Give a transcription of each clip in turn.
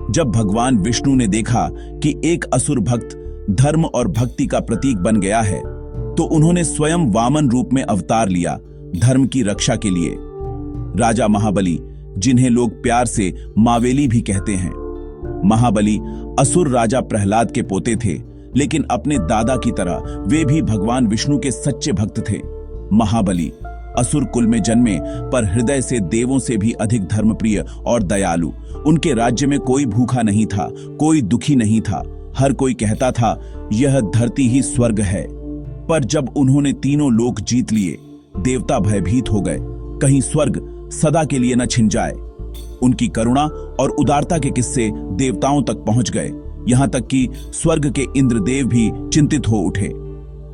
जब भगवान विष्णु ने देखा कि एक असुर भक्त धर्म और भक्ति का प्रतीक बन गया है, तो उन्होंने स्वयं वामन रूप में अवतार लिया धर्म की रक्षा के लिए। राजा महाबली, जिन्हें लोग प्यार से मावेली भी कहते हैं, महाबली असुर राजा प्रहलाद के पोते थे, लेकिन अपने दादा की तरह वे भी भगवान विष्णु के सच्चे भक्त थे। महाबली असुर कुल में जन्मे, पर हृदय से देवों से भी अधिक धर्मप्रिय और दयालु। उनके राज्य में कोई भूखा नहीं था, कोई दुखी नहीं था। हर कोई कहता था यह धरती ही स्वर्ग है। पर जब उन्होंने तीनों लोक जीत लिए, देवता भयभीत हो गए, कहीं स्वर्ग सदा के लिए न छिन जाए। उनकी करुणा और उदारता के किस्से देवताओं तक पहुंच गए, यहां तक कि स्वर्ग के इंद्रदेव भी चिंतित हो उठे।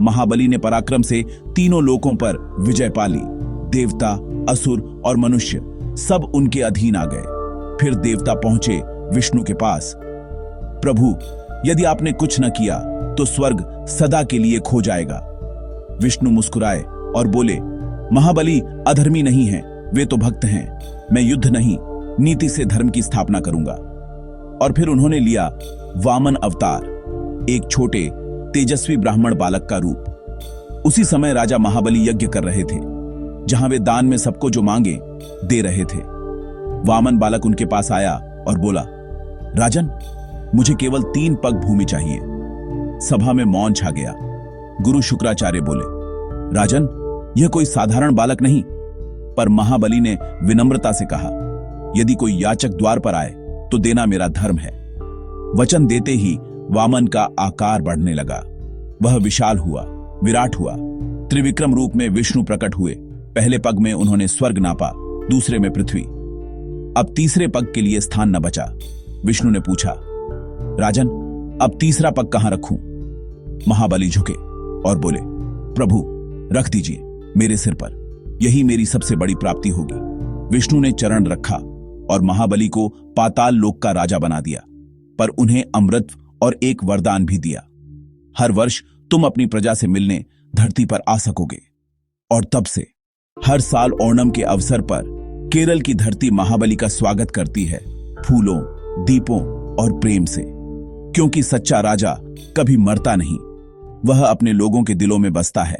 महाबली ने पराक्रम से तीनों लोकों पर विजय पाली। देवता, असुर और मनुष्य सब उनके अधीन आ गए। फिर देवता पहुंचे विष्णु के पास। प्रभु, यदि आपने कुछ न किया तो स्वर्ग सदा के लिए खो जाएगा। विष्णु मुस्कुराए और बोले, महाबली अधर्मी नहीं है, वे तो भक्त हैं। मैं युद्ध नहीं, नीति से धर्म की स्थापना करूंगा। और फिर उन्होंने लिया वामन अवतार, एक छोटे तेजस्वी ब्राह्मण बालक का रूप। उसी समय राजा महाबली यज्ञ कर रहे थे, जहां वे दान में सबको जो मांगे दे रहे थे। वामन बालक उनके पास आया और बोला, राजन, मुझे केवल 3 पग भूमि चाहिए। सभा में मौन छा गया। गुरु शुक्राचार्य बोले, राजन, यह कोई साधारण बालक नहीं। पर महाबली ने विनम्रता से कहा, यदि कोई याचक द्वार पर आए तो देना मेरा धर्म है। वचन देते ही वामन का आकार बढ़ने लगा। वह विशाल हुआ, विराट हुआ। त्रिविक्रम रूप में विष्णु प्रकट हुए। पहले पग में उन्होंने स्वर्ग नापा, दूसरे में पृथ्वी। अब तीसरे पग के लिए स्थान न बचा। विष्णु ने पूछा, राजन, अब तीसरा पग कहां रखूं? महाबली झुके और बोले, प्रभु रख दीजिए मेरे सिर पर, यही मेरी सबसे बड़ी प्राप्ति होगी। विष्णु ने चरण रखा और महाबली को पाताल लोक का राजा बना दिया, पर उन्हें अमृत और एक वरदान भी दिया। हर वर्ष तुम अपनी प्रजा से मिलने धरती पर आ सकोगे। और तब से हर साल ओणम के अवसर पर केरल की धरती महाबली का स्वागत करती है, फूलों, दीपों और प्रेम से। क्योंकि सच्चा राजा कभी मरता नहीं, वह अपने लोगों के दिलों में बसता है।